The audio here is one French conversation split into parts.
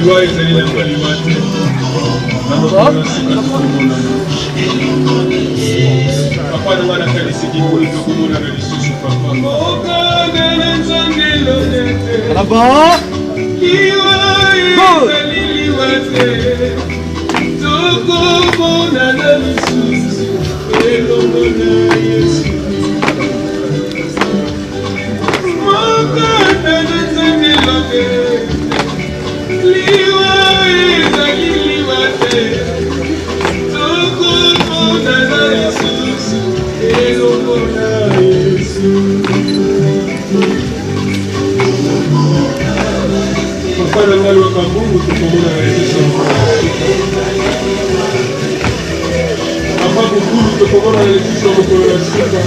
liwa ezali na liwa te na sika papa na ngana kalisiki kuli tokomona na lisusu papa okagana nzambe lodete là-bas. liwa ezali liwa te tokomona na lisusu elongo na Yesu okagana nzambe lodete liwa ezali liwa te tokomona na lisusu elongo na Yesu papa na ngai wakambungu tokomona na Yesu papa bukulu tokomona na Yesu mokolo na sika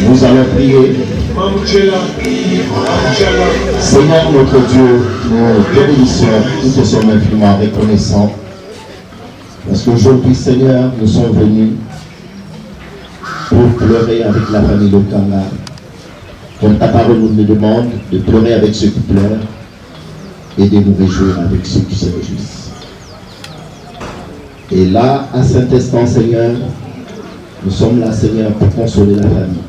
Nous allons prier. Seigneur notre Dieu, nous te bénissons, nous te sommes infiniment reconnaissants. Parce qu'aujourd'hui, Seigneur, nous sommes venus pour pleurer avec la famille de Kanga. Comme ta parole nous demande de pleurer avec ceux qui pleurent et de nous réjouir avec ceux qui se réjouissent. Et là, à cet instant, Seigneur, nous sommes là, Seigneur, pour consoler la famille.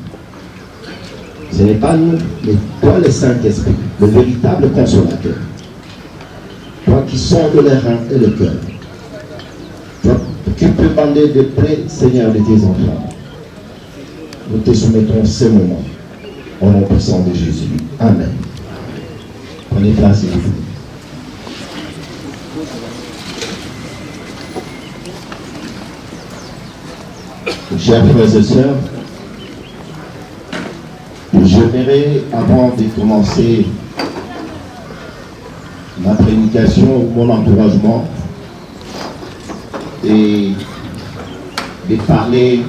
Ce n'est pas nous, mais toi, le Saint-Esprit, le véritable consolateur. Toi qui sondes les reins et le cœur. Toi qui peux bander de près, Seigneur, de tes enfants. Nous te soumettons ce moment. Au nom puissant de Jésus. Amen. Prenez place, s'il vous plaît. Chers frères et sœurs, j'aimerais, avant de commencer ma prédication ou mon encouragement, et de parler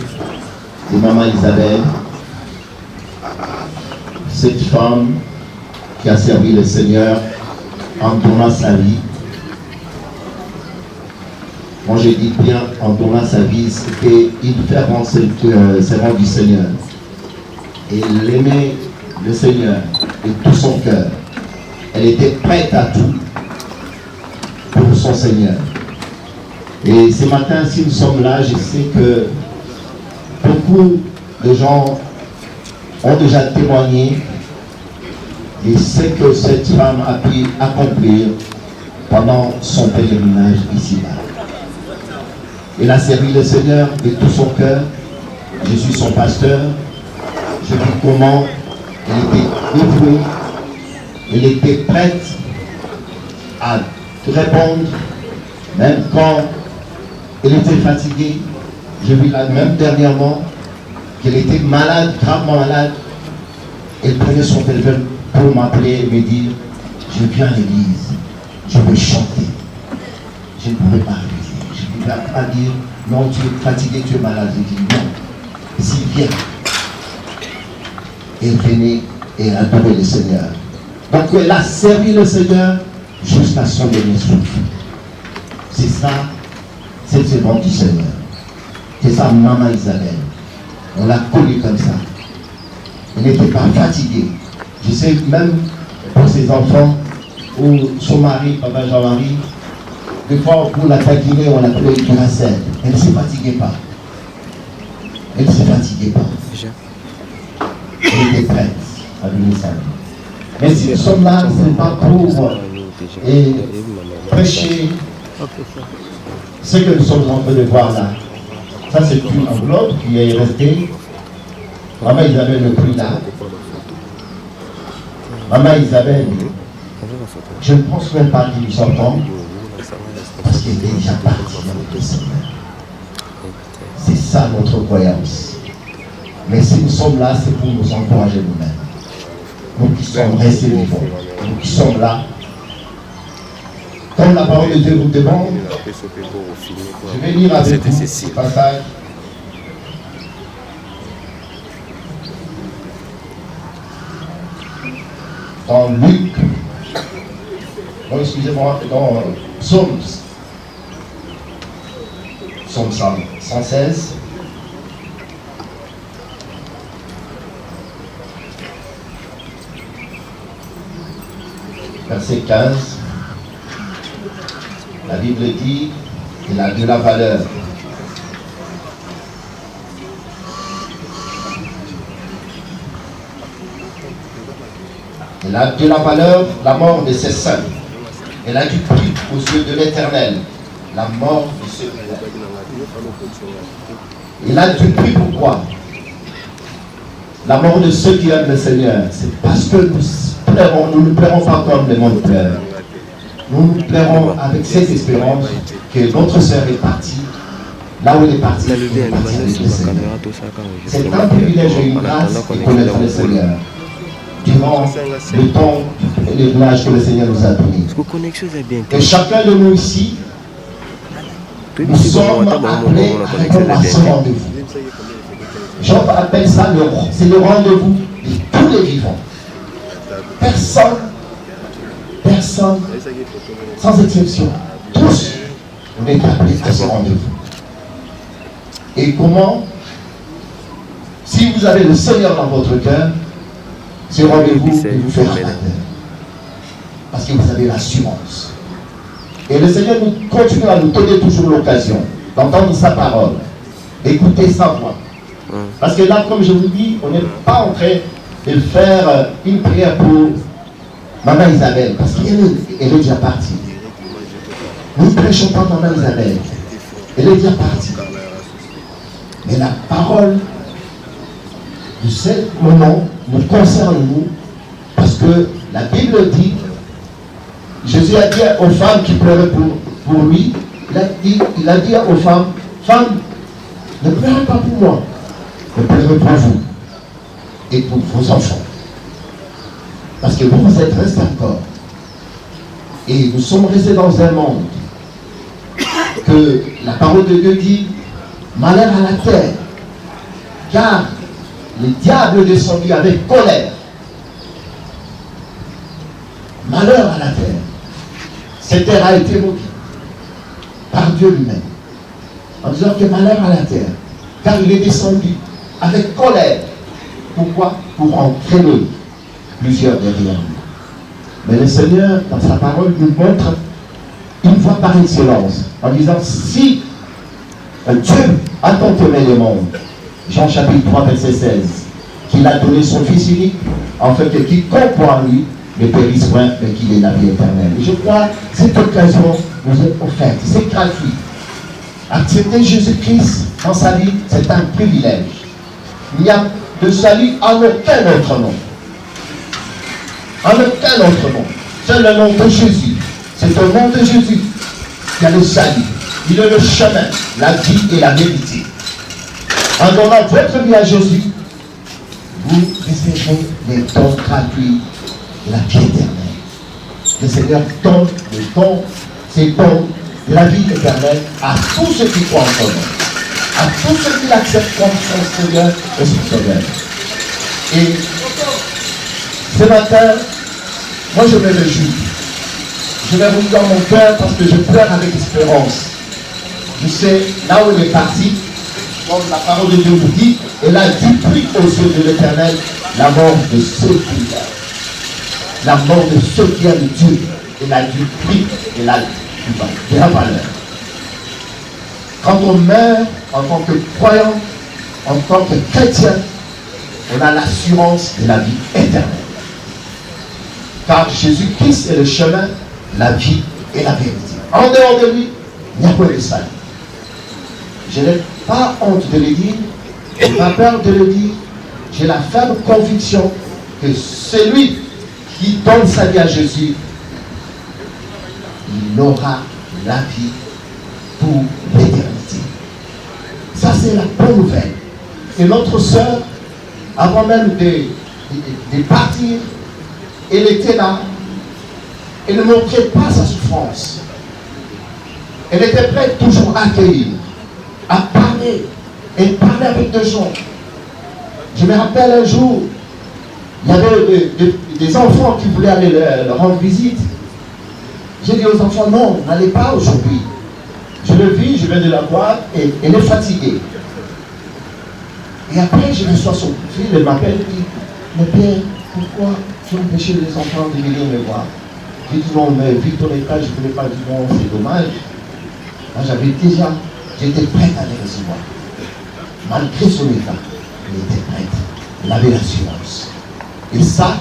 de Maman Isabelle, cette femme qui a servi le Seigneur en donnant sa vie. Quand je dis bien en donnant sa vie, c'était une fervente servante du Seigneur. Et elle aimait le Seigneur de tout son cœur. Elle était prête à tout pour son Seigneur. Et ce matin, si nous sommes là, je sais que beaucoup de gens ont déjà témoigné de ce que cette femme a pu accomplir pendant son pèlerinage ici-bas. Elle a servi le Seigneur de tout son cœur. Je suis son pasteur. Je dis comment elle était dévouée. Elle était prête à répondre, même quand elle était fatiguée. J'ai vu là même dernièrement qu'elle était malade, gravement malade. Elle prenait son téléphone pour m'appeler et me dire, je viens à l'église, je veux chanter. Je ne pouvais pas refuser. Je ne pouvais pas dire, non, tu es fatigué, tu es malade. Je dis, non, s'il vient. Elle venait et elle adorait le Seigneur. Donc elle a servi le Seigneur jusqu'à son dernier souffle. C'est ça, cette servante du Seigneur. C'est ça, Maman Isabelle. On l'a connue comme ça. Elle n'était pas fatiguée. Je sais même pour ses enfants, ou son mari, Papa Jean-Marie, des fois pour la taquiner, on l'appelait Duracell. Elle ne se fatiguait pas. Elle ne se fatiguait pas. Elle était prête à venir sa vie. Mais si nous sommes là, ce n'est pas pour prêcher ce que nous sommes en train de voir là. Ça, c'est une enveloppe qui est restée. Maman Isabelle le prit là. Maman Isabelle, je ne pense même pas qu'il s'entend parce qu'il est déjà parti avec le Seigneur. C'est ça notre croyance. Mais si nous sommes là, c'est pour nous encourager nous-mêmes. Nous qui sommes restés vivants, nous qui sommes là. Comme la parole de Dieu vous demande, je vais lire avec vous ce passage. Dans Luc, non, excusez-moi, dans Psaume 116. Verset 15, la Bible dit qu'il a de la valeur. Il a de la valeur la mort de ses saints. Il a du prix aux yeux de l'Éternel, la mort de ceux qui l'aiment. Il a du prix pourquoi? La mort de ceux qui aiment le Seigneur, c'est parce que nous ne pleurons pas comme le monde pleure. Nous nous pleurons avec cette espérance que notre sœur est partie. Là où elle est partie, elle est partie avec le Seigneur. C'est un privilège et une grâce de connaître le Seigneur durant le temps et les villages que le Seigneur nous a donnés. Et chacun de nous ici, nous sommes appelés à répondre à ce rendez-vous. Jean appelle ça c'est le rendez-vous de tous les vivants. Personne, sans exception, tous, on est appelés à ce rendez-vous. Et comment? Si vous avez le Seigneur dans votre cœur, ce rendez-vous vous fera la terre. Parce que vous avez l'assurance. Et le Seigneur nous continue à nous donner toujours l'occasion d'entendre sa parole, d'écouter sa voix. Parce que là, comme je vous dis, on n'est pas en train de faire une prière pour Maman Isabelle, parce qu'elle est déjà partie. Nous ne prêchons pas Maman Isabelle. Elle est déjà partie. Mais la parole de ce moment nous concerne nous, parce que la Bible dit, Jésus a dit aux femmes qui pleuraient pour lui, il a dit aux femmes, femmes, ne pleurez pas pour moi, mais pleurez pour vous et pour vos enfants. Parce que vous êtes restés encore. Et nous sommes restés dans un monde que la parole de Dieu dit, malheur à la terre, car le diable est descendu avec colère. Malheur à la terre. Cette terre a été maudite par Dieu lui-même. En disant que malheur à la terre, car il est descendu avec colère. Pourquoi? Pour entraîner plusieurs derrière lui. Mais le Seigneur, dans sa parole, nous montre une voie par excellence, en disant, si Dieu a tant aimé le monde, Jean chapitre 3, verset 16, qu'il a donné son Fils unique, en fait que quiconque croit en lui ne périsse point, mais qu'il ait la vie éternelle. Et je crois que cette occasion nous est offerte, c'est gratuit. Accepter Jésus-Christ dans sa vie, c'est un privilège. Il n'y a de salut en aucun autre nom. En aucun autre nom. C'est le nom de Jésus. C'est au nom de Jésus qu'il y a le salut. Il est le chemin, la vie et la vérité. En donnant votre vie à Jésus, vous recevez les dons gratuits de la vie éternelle. Le Seigneur donne le don, ces dons de la vie éternelle à tous ceux qui croient en son nom. À tous ceux qui l'acceptent comme son Seigneur et son Sauveur. Et ce matin, moi je me réjouis. Je vais vous dans mon cœur parce que je pleure avec espérance. Je sais, là où il est parti, comme la parole de Dieu vous dit, elle a du prix aux yeux de l'Éternel, la mort de ceux qui l'aiment. La mort de ceux qui aiment Dieu, elle a du prix et de la valeur. Quand on meurt en tant que croyant, en tant que chrétien, on a l'assurance de la vie éternelle. Car Jésus-Christ est le chemin, la vie et la vérité. En dehors de lui, il n'y a pas de salut. Je l'ai pas honte de le dire, je n'ai pas peur de le dire. J'ai la ferme conviction que celui qui donne sa vie à Jésus, il aura la vie pour l'éternité. Ça, c'est la bonne nouvelle. Et notre sœur, avant même de partir, elle était là. Elle ne montrait pas sa souffrance. Elle était prête toujours à accueillir, à parler. Elle parlait avec des gens. Je me rappelle un jour, il y avait des enfants qui voulaient aller leur rendre visite. J'ai dit aux enfants, non, n'allez pas aujourd'hui. Je le vis, je viens de la voir et elle est fatiguée. Et après, je reçois son fils, elle m'appelle et dit, mais Père, pourquoi tu as empêché les enfants de venir me voir? J'ai dit, non, mais vu ton état, je ne voulais pas dire, non, c'est dommage. Moi, j'étais prête à les recevoir. Malgré son état, elle était prête. Elle avait l'assurance. Et ça,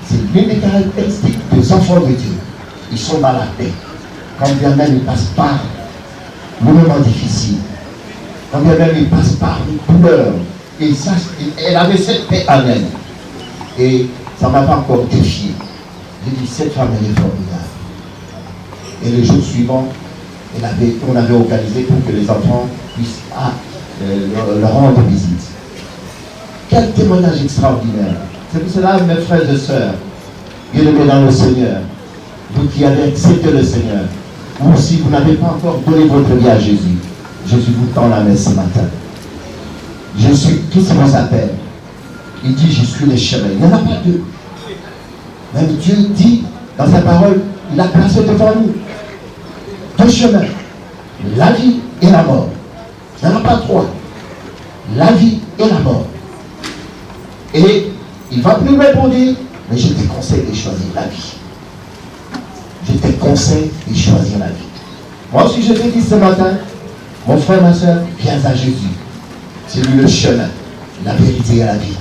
c'est l'une des caractéristiques des enfants de Dieu. Ils sont dans la paix. Quand bien même ils passent par le moment difficile, quand bien même ils passent par les douleurs, et ça, elle avait cette paix en elle. Et ça ne m'a pas encore défié. J'ai dit, cette femme, elle est formidable. Et le jour suivant, on avait organisé pour que les enfants puissent leur rendre visite. Quel témoignage extraordinaire. C'est pour cela, mes frères et sœurs, bien-aimés dans le Seigneur, vous qui avez accepté le Seigneur, ou si vous n'avez pas encore donné votre vie à Jésus, Jésus vous tend la main ce matin. Je suis, qui se vous appelle? Il dit, je suis le chemin. Il n'y en a pas deux. Même Dieu dit, dans sa parole, il a placé devant nous deux chemins, la vie et la mort. Il n'y en a pas trois. La vie et la mort. Et il va plus loin pour dire, mais je te conseille de choisir la vie. Je te conseille de choisir la vie. Moi aussi, je te dis ce matin, mon frère, ma soeur, viens à Jésus. C'est lui le chemin, la vérité et la vie.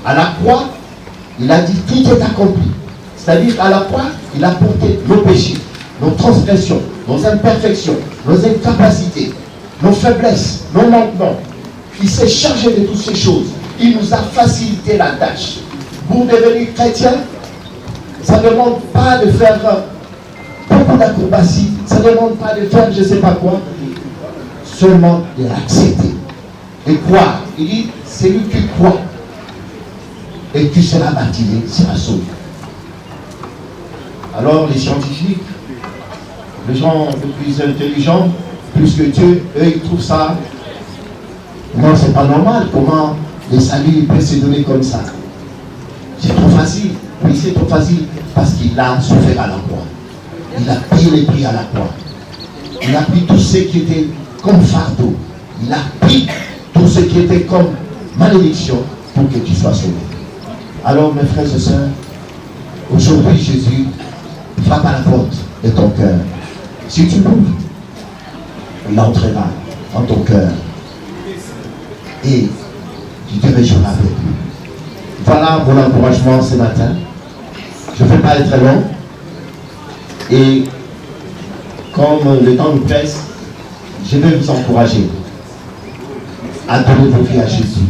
À la croix, il a dit, tout est accompli. C'est-à-dire qu'à la croix, il a porté nos péchés, nos transgressions, nos imperfections, nos incapacités, nos faiblesses, nos manquements. Il s'est chargé de toutes ces choses. Il nous a facilité la tâche. Pour devenir chrétien, ça ne demande pas de faire beaucoup d'acrobaties, ça ne demande pas de faire je ne sais pas quoi, seulement de l'accepter. Et croire. Il dit, c'est lui qui croit. Et tu seras baptisé, sera sauvé. Alors les scientifiques, les gens les plus intelligents, plus que Dieu, eux ils trouvent ça. Non, c'est pas normal. Comment le salut peut se donner comme ça? C'est trop facile. Oui, c'est trop facile parce qu'il a souffert à la croix. Il a payé les prix à la croix. Il a pris tout ce qui était comme fardeau. Il a pris tout ce qui était comme malédiction pour que tu sois sauvé. Alors mes frères et sœurs, aujourd'hui Jésus frappe à la porte de ton cœur. Si tu l'ouvres, il entrera en ton cœur. Et tu te réjouiras avec lui. Voilà mon encouragement ce matin. Je ne vais pas être long. Et comme le temps nous presse, je vais vous encourager à donner vos vies à Jésus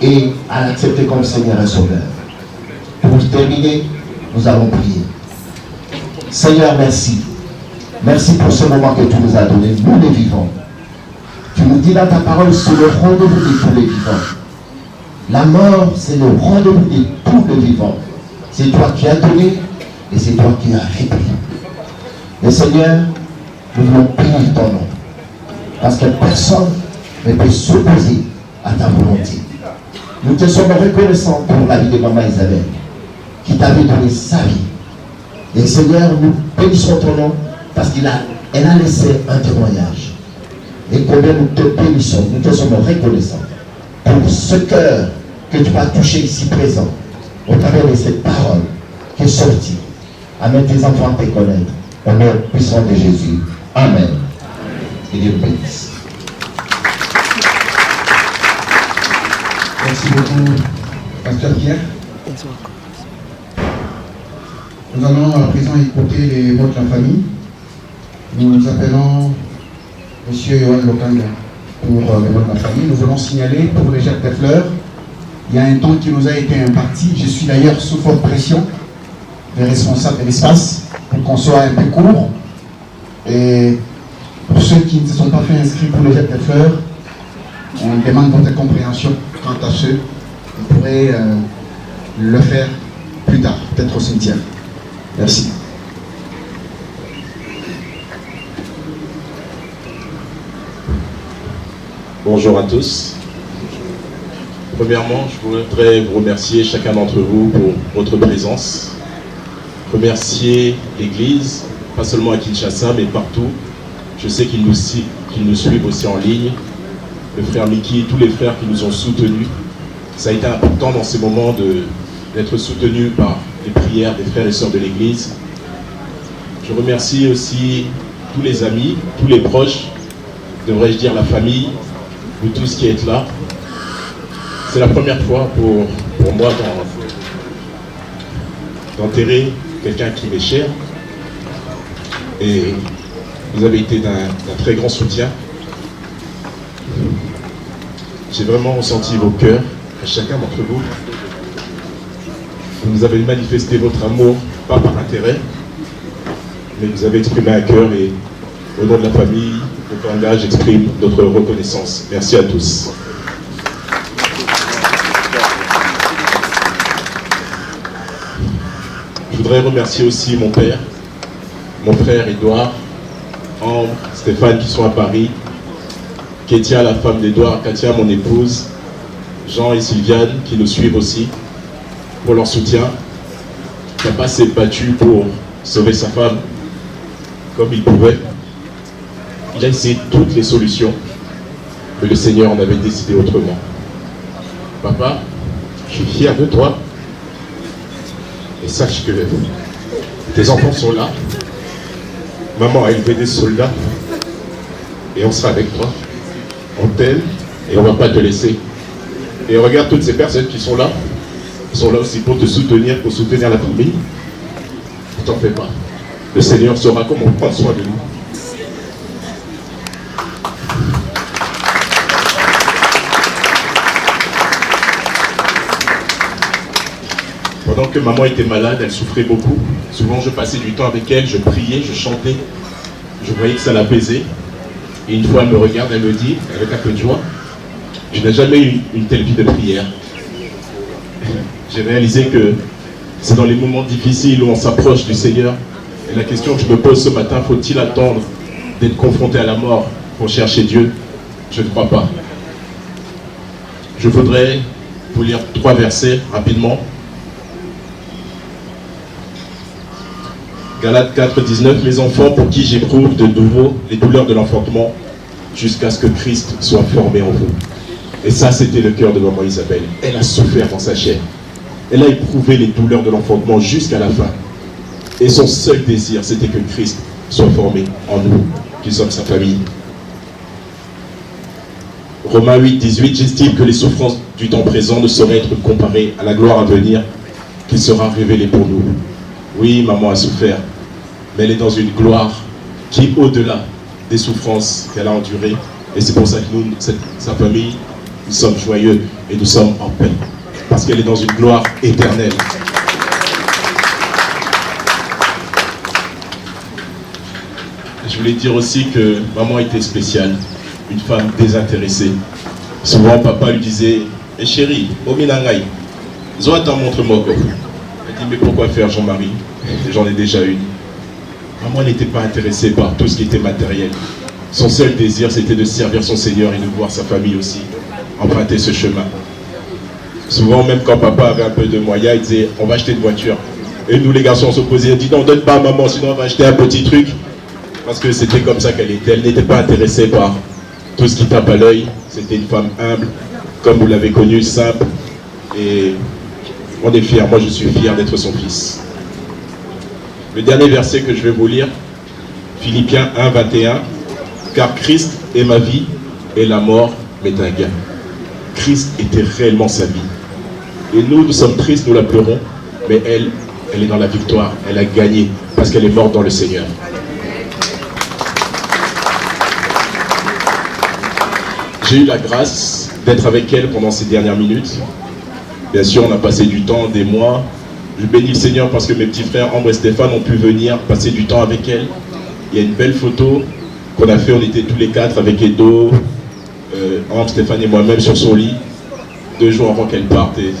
et à l'accepter comme Seigneur et Sauveur. Pour terminer, nous allons prier. Seigneur, merci. Merci pour ce moment que tu nous as donné, nous les vivants. Tu nous dis dans ta parole, c'est le rendez-vous de tous les vivants. La mort, c'est le rendez-vous de tous les vivants. C'est toi qui as donné et c'est toi qui as repris. Et Seigneur, nous voulons bénir ton nom. Parce que personne ne peut s'opposer à ta volonté. Nous te sommes reconnaissants pour la vie de maman Isabelle, qui t'avait donné sa vie. Et Seigneur, nous bénissons ton nom parce qu'elle a laissé un témoignage. Et combien nous te bénissons, nous te sommes reconnaissants pour ce cœur que tu as touché ici présent, au travers de cette parole qui est sortie. Amène tes enfants à te connaître. Au nom puissant de Jésus. Amen. Et Dieu vous bénisse. Merci beaucoup, Pasteur Pierre. Nous allons à présent écouter les votes de la famille. Nous appelons M. Yohan Lokanga. pour le nom de la famille. Nous voulons signaler pour les Jacques des Fleurs, il y a un temps qui nous a été imparti. Je suis d'ailleurs sous forte pression des responsables de l'espace pour qu'on soit un peu court. Et pour ceux qui ne se sont pas fait inscrire pour les Jacques des Fleurs, on demande votre compréhension quant à ceux qui pourraient le faire plus tard, peut-être au cimetière. Merci. Bonjour à tous. Premièrement, je voudrais vous remercier chacun d'entre vous pour votre présence. Remercier l'Église, pas seulement à Kinshasa, mais partout. Je sais qu'ils nous suivent aussi en ligne. Le frère Mickey, tous les frères qui nous ont soutenus. Ça a été important dans ces moments d'être soutenus par les prières des frères et sœurs de l'Église. Je remercie aussi tous les amis, tous les proches, devrais-je dire la famille, vous tous qui êtes là. C'est la première fois pour moi d'enterrer quelqu'un qui m'est cher. Et vous avez été d'un très grand soutien. J'ai vraiment ressenti vos cœurs, à chacun d'entre vous. Vous avez manifesté votre amour, pas par intérêt, mais vous avez exprimé un cœur et au nom de la famille, notre langage exprime notre reconnaissance. Merci à tous. Je voudrais remercier aussi mon père, mon frère Édouard, Ambre, Stéphane qui sont à Paris, Kétia, la femme d'Édouard, Katia, mon épouse, Jean et Sylviane qui nous suivent aussi pour leur soutien. Papa s'est battu pour sauver sa femme comme il pouvait. Il a essayé toutes les solutions, mais le Seigneur en avait décidé autrement. Papa, je suis fier de toi. Et sache que tes enfants sont là. Maman a élevé des soldats. Et on sera avec toi. On t'aime et on ne va pas te laisser. Et regarde toutes ces personnes qui sont là. Ils sont là aussi pour te soutenir, pour soutenir la famille. Ne t'en fais pas. Le Seigneur saura comment prendre soin de nous. Pendant que maman était malade, elle souffrait beaucoup. Souvent, je passais du temps avec elle, je priais, je chantais. Je voyais que ça l'apaisait. Et une fois, elle me regarde, elle me dit, avec un peu de joie, « Je n'ai jamais eu une telle vie de prière. » J'ai réalisé que c'est dans les moments difficiles où on s'approche du Seigneur. Et la question que je me pose ce matin, faut-il attendre d'être confronté à la mort pour chercher Dieu? Je ne crois pas. Je voudrais vous lire 3 versets rapidement. Galates 4, 19, mes enfants, pour qui j'éprouve de nouveau les douleurs de l'enfantement, jusqu'à ce que Christ soit formé en vous. Et ça, c'était le cœur de maman Isabelle. Elle a souffert dans sa chair. Elle a éprouvé les douleurs de l'enfantement jusqu'à la fin. Et son seul désir, c'était que Christ soit formé en nous, qui sommes sa famille. Romains 8, 18, j'estime que les souffrances du temps présent ne sauraient être comparées à la gloire à venir qui sera révélée pour nous. Oui, maman a souffert, mais elle est dans une gloire qui est au-delà des souffrances qu'elle a endurées. Et c'est pour ça que nous, sa famille, nous sommes joyeux et nous sommes en paix. Parce qu'elle est dans une gloire éternelle. Je voulais dire aussi que maman était spéciale, une femme désintéressée. Souvent, papa lui disait, « Eh chérie, Ominangai, Zoa t'en montre-moi. » Elle dit, « Mais pourquoi faire, Jean-Marie? J'en ai déjà une. » Maman n'était pas intéressée par tout ce qui était matériel. Son seul désir, c'était de servir son Seigneur et de voir sa famille aussi emprunter ce chemin. Souvent, même quand papa avait un peu de moyens, il disait, on va acheter une voiture. Et nous, les garçons, on s'opposait. On dit, non, donne pas à maman, sinon on va acheter un petit truc. Parce que c'était comme ça qu'elle était. Elle n'était pas intéressée par tout ce qui tape à l'œil. C'était une femme humble, comme vous l'avez connue, simple. Et on est fiers. Moi, je suis fier d'être son fils. Le dernier verset que je vais vous lire, Philippiens 1, 21. Car Christ est ma vie et la mort m'est un gain. Christ était réellement sa vie. Et nous sommes tristes, nous la pleurons, mais elle est dans la victoire. Elle a gagné parce qu'elle est morte dans le Seigneur. J'ai eu la grâce d'être avec elle pendant ces dernières minutes. Bien sûr, on a passé du temps, des mois. Je bénis le Seigneur parce que mes petits frères Ambre et Stéphane ont pu venir passer du temps avec elle. Il y a une belle photo qu'on a fait, on était tous les quatre avec Edo, Ambre, Stéphane et moi-même sur son lit, 2 jours avant qu'elle parte. Et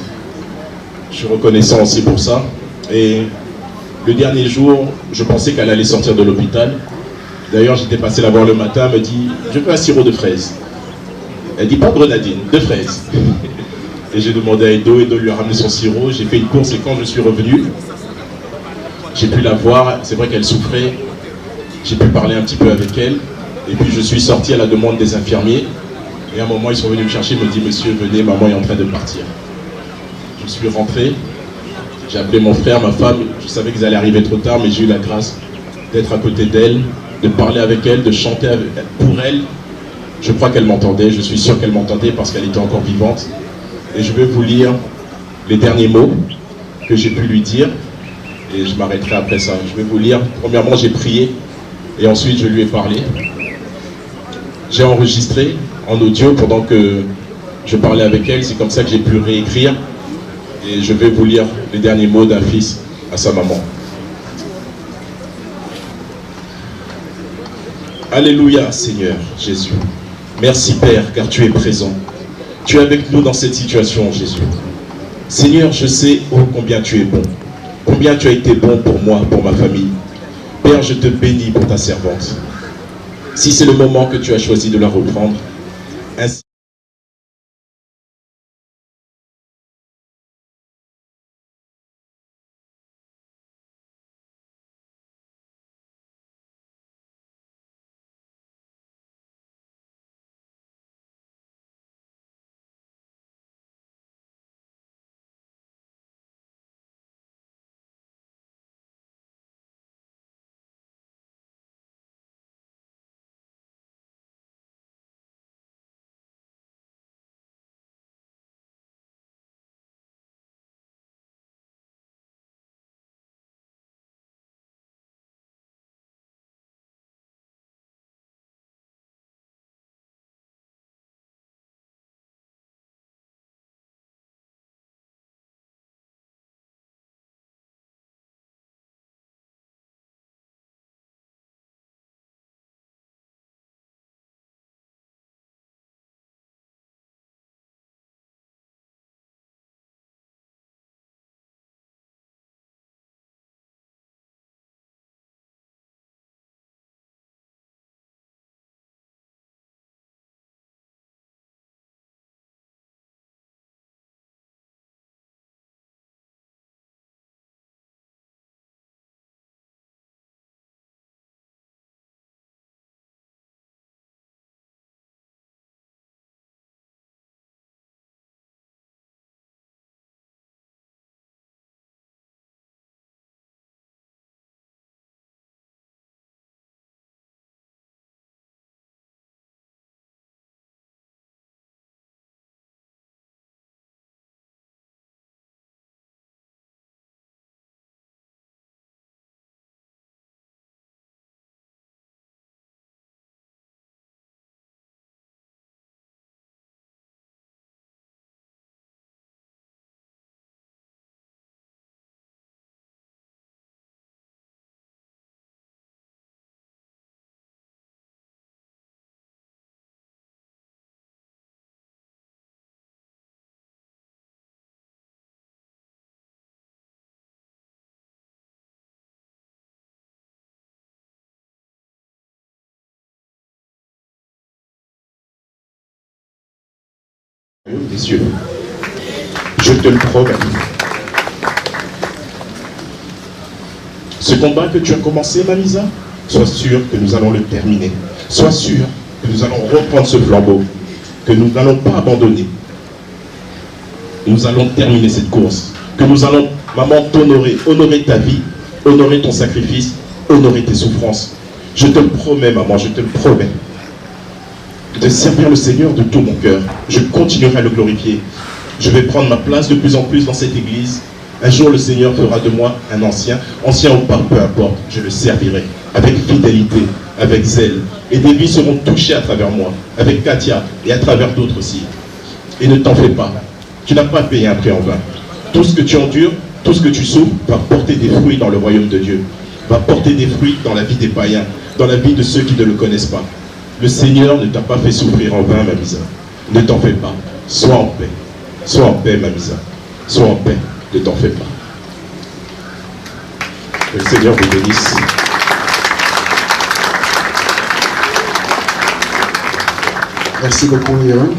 je suis reconnaissant aussi pour ça. Et le dernier jour, je pensais qu'elle allait sortir de l'hôpital. D'ailleurs, j'étais passé la voir le matin, elle me dit « Je veux un sirop de fraises ». Elle dit « Pas de grenadine, de fraises ». Et j'ai demandé à Edo lui a ramené son sirop. J'ai fait une course et quand je suis revenu, j'ai pu la voir. C'est vrai qu'elle souffrait. J'ai pu parler un petit peu avec elle. Et puis je suis sorti à la demande des infirmiers. Et à un moment, ils sont venus me chercher, ils me disent « Monsieur, venez, maman est en train de partir ». Je suis rentré. J'ai appelé mon frère, ma femme. Je savais qu'ils allaient arriver trop tard, mais j'ai eu la grâce d'être à côté d'elle, de parler avec elle, de chanter pour elle. Je crois qu'elle m'entendait. Je suis sûr qu'elle m'entendait parce qu'elle était encore vivante. Et je vais vous lire les derniers mots que j'ai pu lui dire. Et je m'arrêterai après ça. Je vais vous lire. Premièrement, j'ai prié. Et ensuite, je lui ai parlé. J'ai enregistré en audio pendant que je parlais avec elle. C'est comme ça que j'ai pu réécrire. Et je vais vous lire les derniers mots d'un fils à sa maman. Alléluia, Seigneur Jésus. Merci, Père, car tu es présent. Tu es avec nous dans cette situation, Jésus. Seigneur, je sais combien tu es bon. Combien tu as été bon pour moi, pour ma famille. Père, je te bénis pour ta servante. Si c'est le moment que tu as choisi de la reprendre, ainsi des cieux. Je te le promets. Ce combat que tu as commencé, Mamisa, sois sûr que nous allons le terminer. Sois sûr que nous allons reprendre ce flambeau, que nous n'allons pas abandonner. Nous allons terminer cette course, que nous allons, maman, t'honorer, honorer ta vie, honorer ton sacrifice, honorer tes souffrances. Je te le promets, maman, je te le promets. De servir le Seigneur de tout mon cœur. Je continuerai à le glorifier. Je vais prendre ma place de plus en plus dans cette église. Un jour, le Seigneur fera de moi un ancien ou pas, peu importe, je le servirai avec fidélité, avec zèle, Et des vies seront touchées à travers moi, avec Katia et à travers d'autres aussi. Et ne t'en fais pas, tu n'as pas payé un prix en vain. Tout ce que tu endures, tout ce que tu souffres, va porter des fruits dans le royaume de Dieu. Va porter des fruits dans la vie des païens, dans la vie de ceux qui ne le connaissent pas. Le Seigneur ne t'a pas fait souffrir en vain, Mamisa. Ne t'en fais pas, sois en paix. Sois en paix, Mamisa. Sois en paix, ne t'en fais pas. Que le Seigneur vous bénisse. Merci beaucoup, Léon.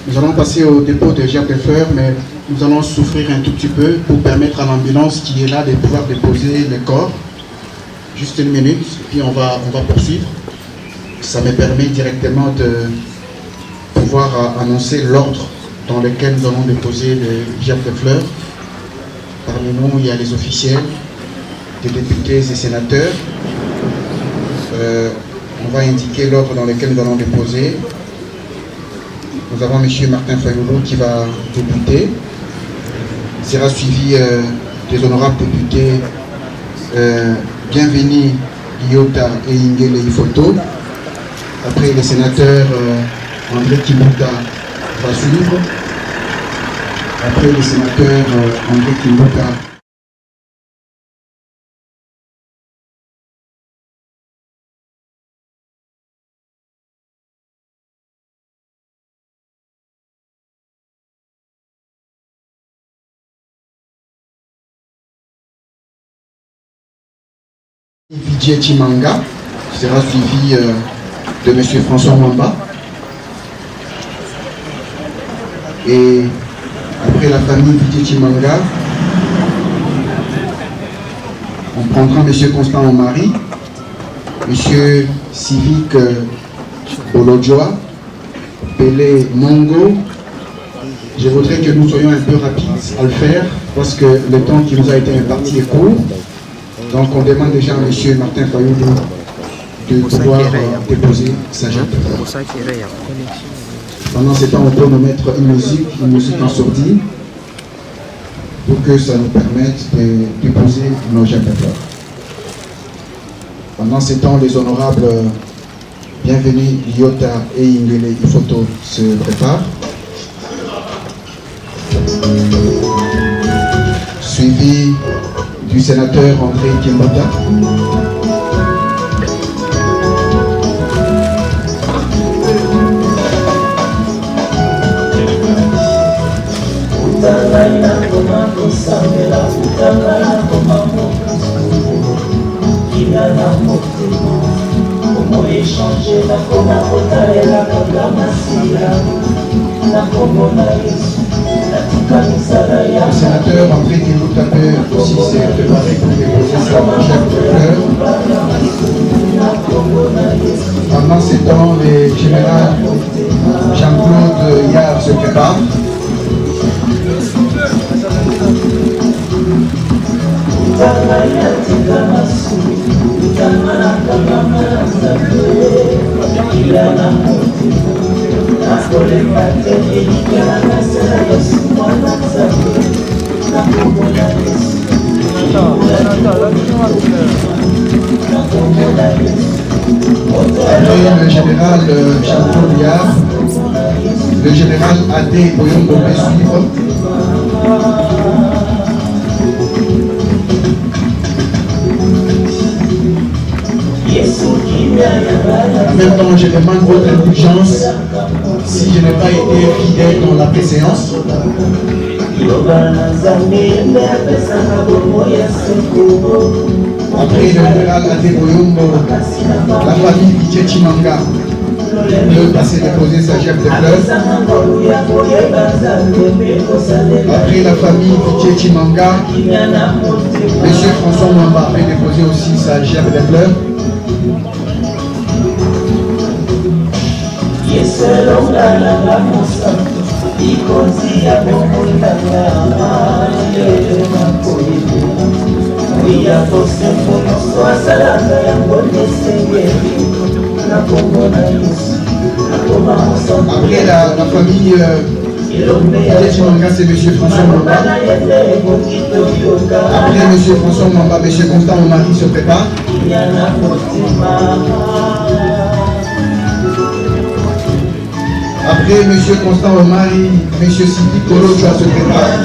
Nous allons passer au dépôt de gerbe de fleurs, mais nous allons souffrir un tout petit peu pour permettre à l'ambulance qui est là de pouvoir déposer le corps. Juste une minute, puis on va poursuivre. Ça me permet directement de pouvoir annoncer l'ordre dans lequel nous allons déposer les gerbes de fleurs. Parmi nous, il y a les officiels, des députés et sénateurs. On va indiquer l'ordre dans lequel nous allons déposer. Nous avons M. Martin Fayoulou qui va débuter. Il sera suivi des honorables députés Bienvenue Iota et Ingele Ifoto. Après, le sénateur André Kimbuta va suivre. Après, le sénateur André Kimbuta. Vijay Chimanga sera suivi de M. François Mwamba. Et après la famille Vijay Chimanga, on prendra M. Constant Omari, M. Civic Bolodjoa, Pelé Mongo. Je voudrais que nous soyons un peu rapides à le faire parce que le temps qui nous a été imparti est court. Donc on demande déjà à M. Martin Fayoulou de pouvoir déposer sa gerbe de fleurs. Pendant ce temps, on peut nous mettre une musique en sourdine pour que ça nous permette de déposer nos gerbes de fleurs. Pendant ce temps, les honorables Bienvenue Iota et Ingele Ifoto se préparent. Suivi du sénateur André Kimbuta. Le sénateur André Kimbuta peut aussi s'est préparé pour déposer sa gerbe de fleurs. Pendant ce temps, le général Jean-Claude Yard se prépare. Le général Jean-Claude Yard, le général Adé Boyombo peut suivre. En même temps, je demande votre indulgence si je n'ai pas été fidèle dans la préséance. Après le général Adé Boyombo, la famille Vijay Chimanga peut passer déposer sa gerbe de fleurs. Après la famille Vijay Chimanga, M. François Mwamba peut déposer aussi sa gerbe de fleurs. Après la famille Vijay Chimanga, c'est M. François Mwamba. Après M. François Mwamba, M. Constant Omari se prépare. Après M. Constant Omari, M. Sidi Kolo doit se préparer.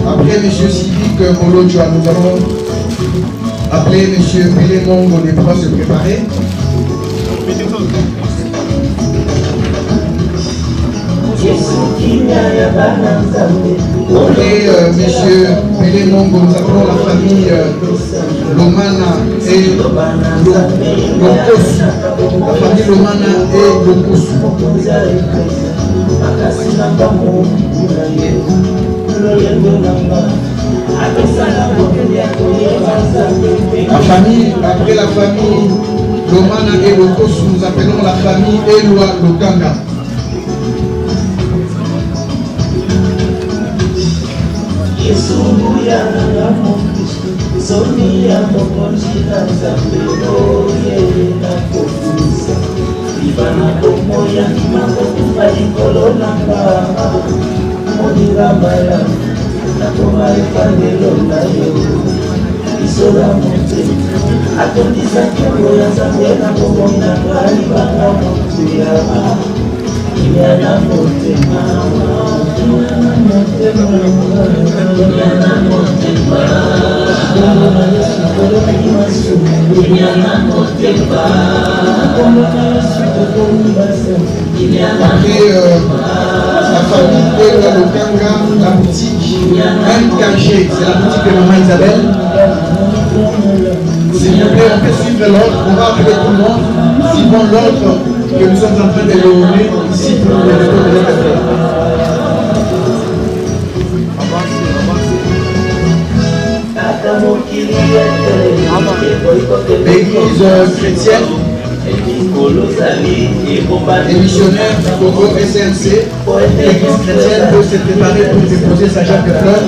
Après M. Civic Molodjoa, nous allons appeler M. Pélémon Godépro à se préparer. Après M. Pélémon, nous appelons la famille Lomana et Lokosu. La famille Lomana et Lokosu. La famille, après la famille Lomana et Lokosu, nous appelons la famille Eloi Lokanga. Après la famille Eloi Lokanga, la boutique MKG, c'est la boutique de Maman Isabelle. S'il vous plaît, on peut suivre l'ordre, on va appeler tout le monde, suivant l'ordre que nous sommes en train de donner ici pour le retour de l'État. L'église chrétienne les missionnaires du Congo SNC, l'église chrétienne peut se préparer pour déposer sa gerbe de fleurs.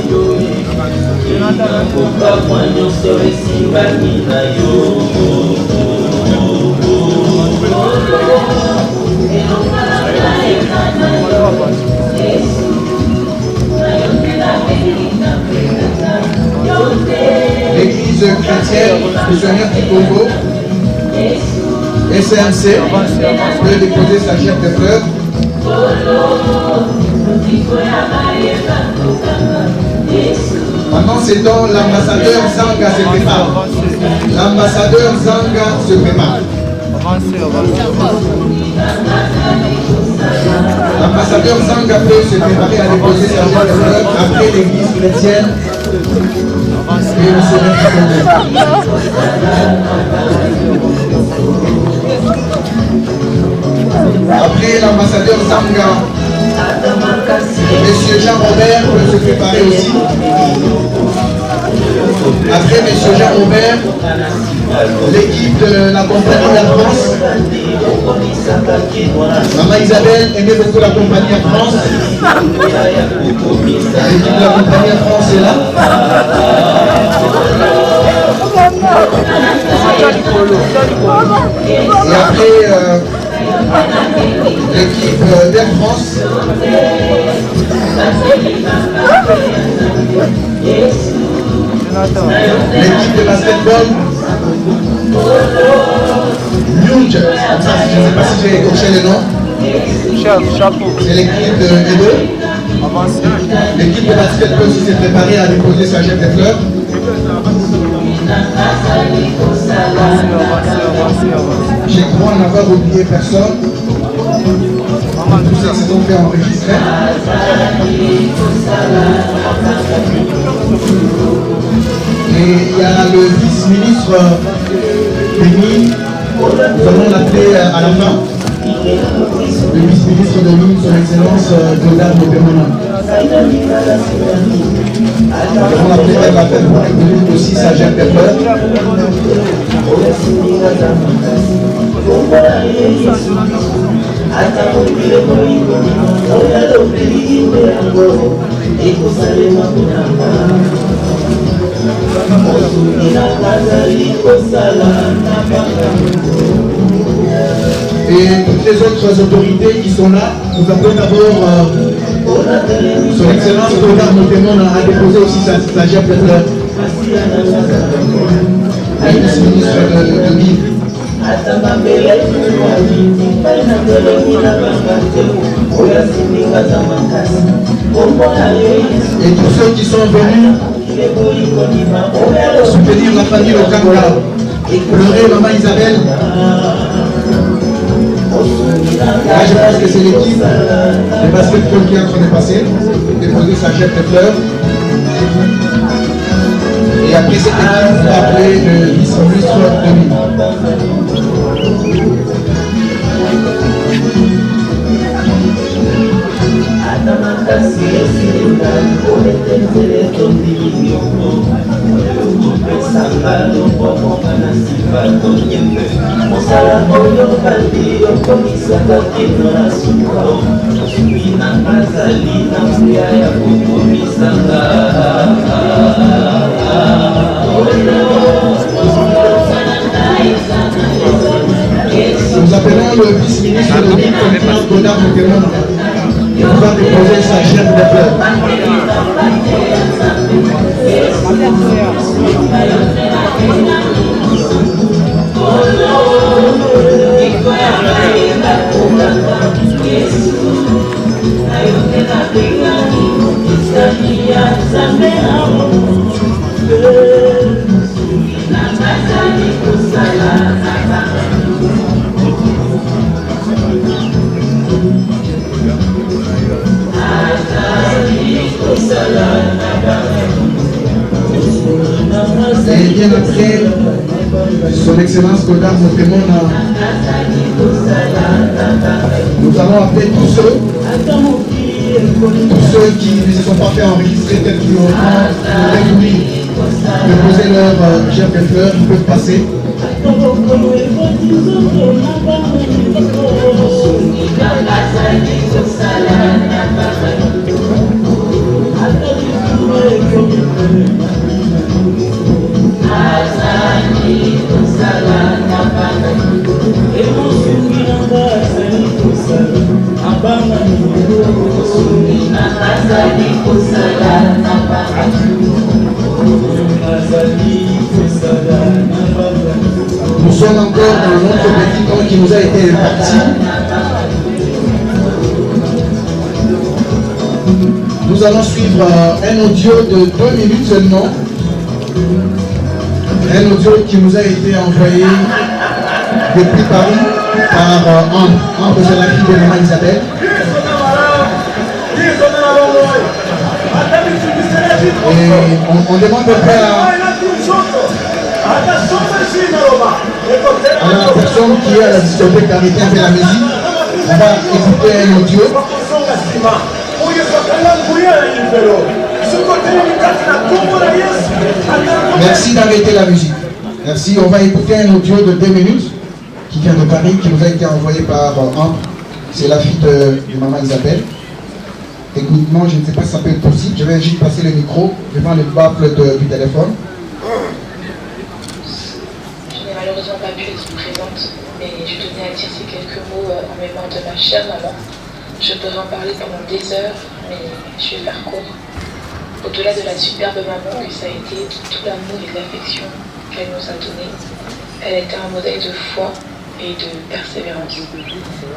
L'église chrétienne missionnaire du Congo SNC peut déposer sa gerbe de fleurs. Pendant ce temps, l'ambassadeur Zanga se prépare. L'ambassadeur Zanga se prépare. L'ambassadeur Zanga peut se préparer à déposer sa gerbe de fleurs après l'église chrétienne et le Seigneur du Congo. Après l'ambassadeur Zanga, M. Jean-Robert peut se préparer aussi. Après M. Jean-Robert, l'équipe de la compagnie Air France. Maman Isabelle aimait beaucoup la compagnie Air France. L'équipe de la compagnie Air France est là. Et après l'équipe d'Air France. L'équipe de basketball Young, je ne sais pas si j'ai écorché le nom. C'est l'équipe de Edo. L'équipe de basketball s'est préparée à déposer sa gerbe de fleurs. Je crois n'avoir oublié personne. Tous ces saisons fait enregistrer. Et il y a le vice-ministre Béni, nous allons l'appeler à la fin. le vice-ministre de l'île, son excellence Godard Motemona. Nous avons appelé à la fête pour inclure aussi sa Jacques Defleur. Et toutes les autres autorités qui sont là, nous appelons d'abord son excellence Godard Motemona a déposé aussi sa Jacques Defleur. Le vice-ministre de l'île. Et tous ceux qui sont venus soutenir la famille Okanga, pleurer maman Isabelle. Là, je pense que c'est l'équipe de basketball qui est en train de passer, déposer sa chef de fleurs. Et après cette équipe, on va appeler le vice-ministre de l'île. Nous appelons le vice-ministre de l'île, Conférence Godard Motemona. Il va déposer sa chef de fleurs. Et bien après, son excellence Godard Motemona, nous allons appeler tous ceux qui ne se sont pas fait enregistrer tels qu'ils ont déposé leur chef de fleurs, ils peuvent passer. Nous sommes encore dans notre petit temps qui nous a été imparti. Nous allons suivre un audio de 2 minutes seulement. Un audio qui nous a été envoyé depuis Paris par Ambre, c'est la fille de maman Isabelle. Et on demande de faire à la personne qui est à la discothèque d'arrêter un peu la musique. On va écouter un audio. Merci d'arrêter la musique. Merci. On va écouter un audio de 2 minutes qui vient de Paris, qui nous a été envoyé par Ambre. C'est la fille de maman Isabelle. Techniquement, je ne sais pas si ça peut être possible. Je vais juste passer le micro devant le baffle du téléphone. Je n'ai malheureusement pas pu être présente, mais je tenais à dire ces quelques mots en mémoire de ma chère maman. Je pourrais en parler pendant des heures, mais je vais faire court. Au-delà de la superbe maman que ça a été, tout l'amour et l'affection qu'elle nous a donné, elle était un modèle de foi et de persévérance.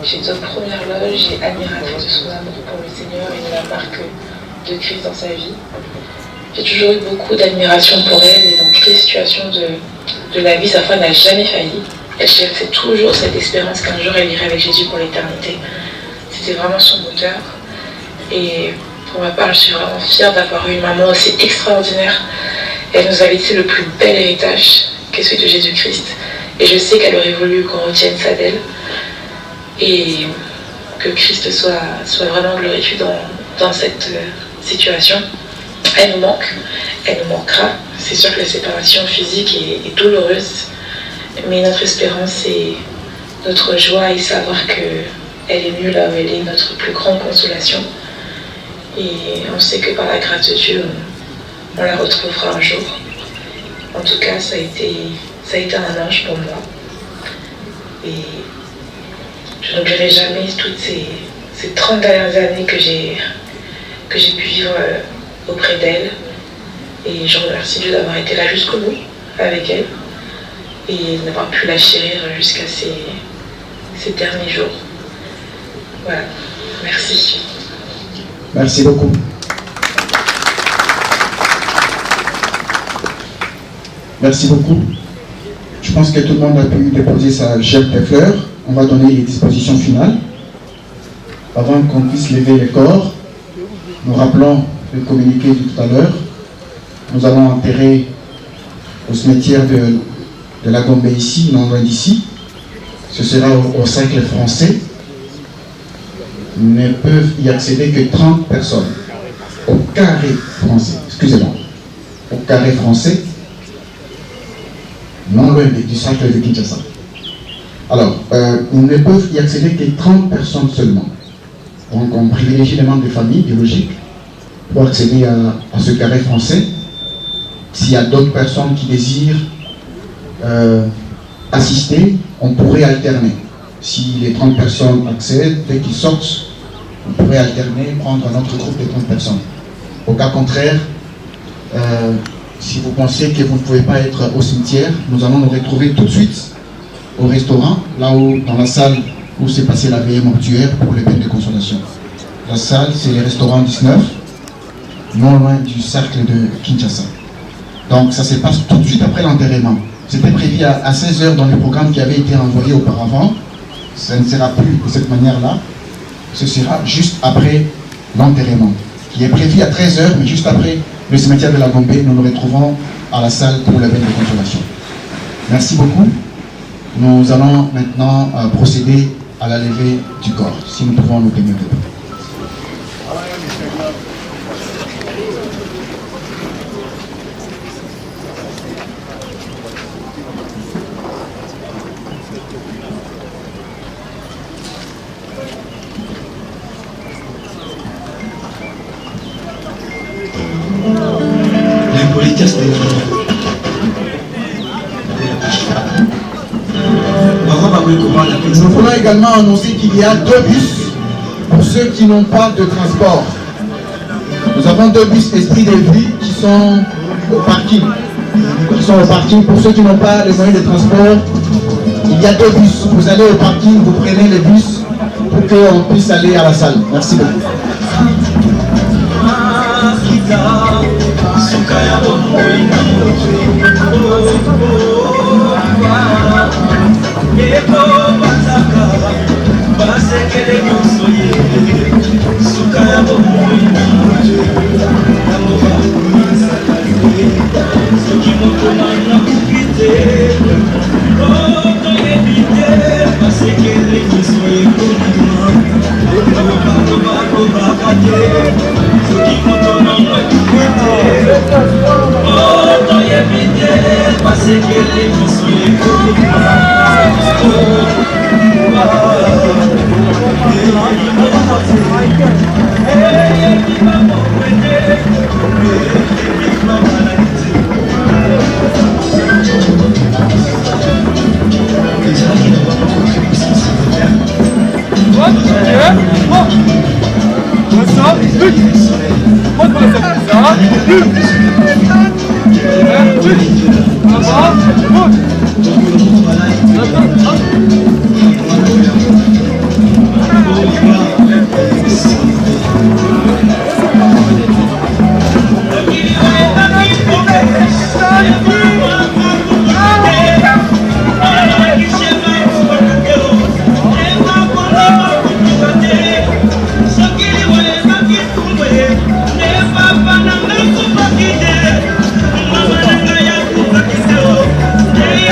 J'étais aux premières loges et admiratrice de son amour pour le Seigneur et de la marque de Christ dans sa vie. J'ai toujours eu beaucoup d'admiration pour elle et dans toutes les situations de la vie, sa foi n'a jamais failli. Elle cherchait toujours cette espérance qu'un jour elle irait avec Jésus pour l'éternité. C'était vraiment son moteur. Et pour ma part, je suis vraiment fière d'avoir eu une maman aussi extraordinaire. Elle nous a laissé le plus bel héritage qu'est celui de Jésus-Christ. Et je sais qu'elle aurait voulu qu'on retienne ça d'elle. et que Christ soit vraiment glorifié dans cette situation. Elle nous manque, elle nous manquera. C'est sûr que la séparation physique est douloureuse, mais notre espérance et notre joie est savoir qu'elle est mieux là où elle est, notre plus grande consolation. Et on sait que par la grâce de Dieu, on la retrouvera un jour. En tout cas, ça a été un ange pour moi. Et je n'oublierai jamais toutes ces 30 dernières années que j'ai pu vivre auprès d'elle. Et je remercie Dieu d'avoir été là jusqu'au bout avec elle et d'avoir pu la chérir jusqu'à ces derniers jours. Voilà, merci. Merci beaucoup. Merci beaucoup. Je pense que tout le monde a pu déposer sa gerbe de fleurs. On va donner les dispositions finales. Avant qu'on puisse lever les corps, nous rappelons le communiqué de tout à l'heure. Nous allons enterrer au cimetière de la Gombe ici, non loin d'ici. Ce sera au cercle français. Ne peuvent y accéder que 30 personnes. Au carré français, excusez-moi. Au carré français, non loin du cercle de Kinshasa. Alors, ils ne peuvent y accéder que 30 personnes seulement. Donc, on privilégie les membres des familles biologiques pour accéder à ce carré français. S'il y a d'autres personnes qui désirent assister, on pourrait alterner. Si les 30 personnes accèdent, dès qu'ils sortent, on pourrait alterner, prendre un autre groupe de 30 personnes. Au cas contraire, si vous pensez que vous ne pouvez pas être au cimetière, nous allons nous retrouver tout de suite au restaurant, là où, dans la salle où s'est passée la veillée mortuaire pour les peines de consolation. La salle, c'est le restaurant 19, non loin du cercle de Kinshasa. Donc ça se passe tout de suite après l'enterrement. C'était prévu à 16h dans le programme qui avait été envoyé auparavant. Ça ne sera plus de cette manière-là. Ce sera juste après l'enterrement, qui est prévu à 13h, mais juste après le cimetière de la Gombe, nous nous retrouvons à la salle pour la veille de consolation. Merci beaucoup. Nous allons maintenant procéder à la levée du corps, si nous pouvons nous tenir debout. Nous voulons également annoncer qu'il y a 2 bus pour ceux qui n'ont pas de transport. Nous avons 2 bus Esprit de Vie qui sont au parking. Pour ceux qui n'ont pas les moyens de transport, il y a 2 bus. Vous allez au parking, vous prenez les bus pour qu'on puisse aller à la salle. Merci beaucoup. Yeah.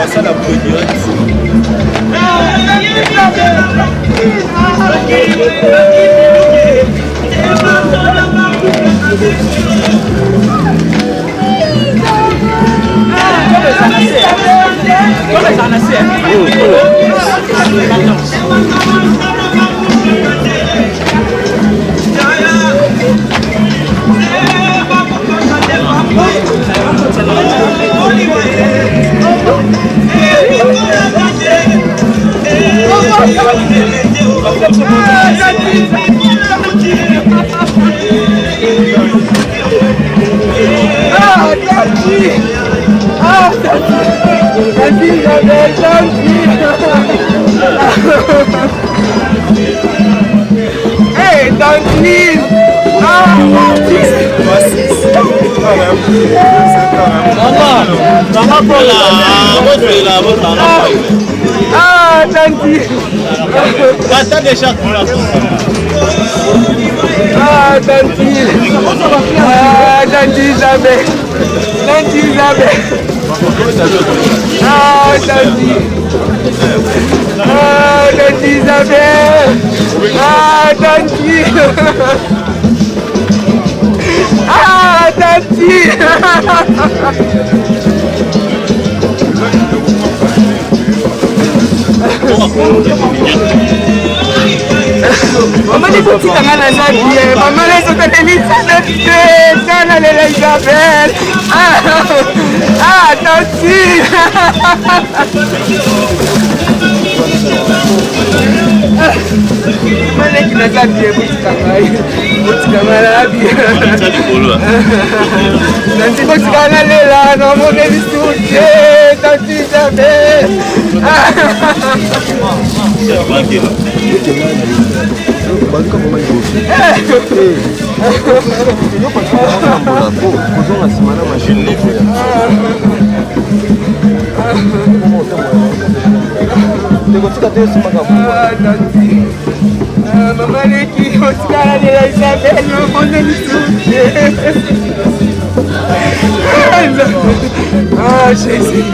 Ça la produire. Hey, don't leave! Ah, Tanti! Ah, Tanti! Ah, Tanti jamais! Tanti jamais! Ah, Tanti! Ah, Tanti jamais! Ah, Tanti! Ah, Tanti! Maman dit tout à la Nadia, maman les autres Elisabeth, Sana l'Elisabeth. Ah, Tanti! Mana kita tadi ya bukan lagi. Nanti bukan lela, nomor dari studio, Tanti Isabel. Mamma Leki, Oscar della Isabel, non voglio distruggere. Ah, Jésus.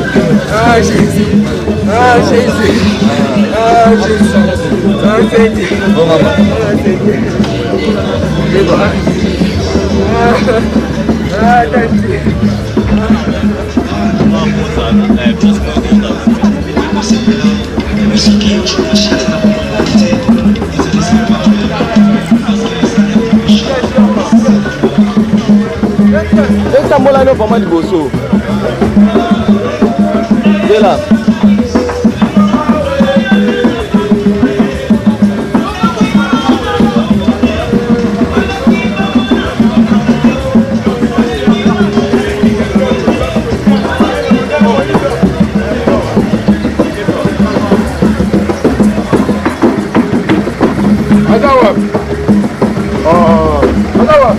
Ah, Jésus. Ah, Jésus. Ah, Jésus. Ah, Seigneur. Oh, maman. Ah, Seigneur. Ah, Tanti. Essa mola não vai mais de bolso. Vê lá. Agawa. Oh, Agawa.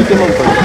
te mon père.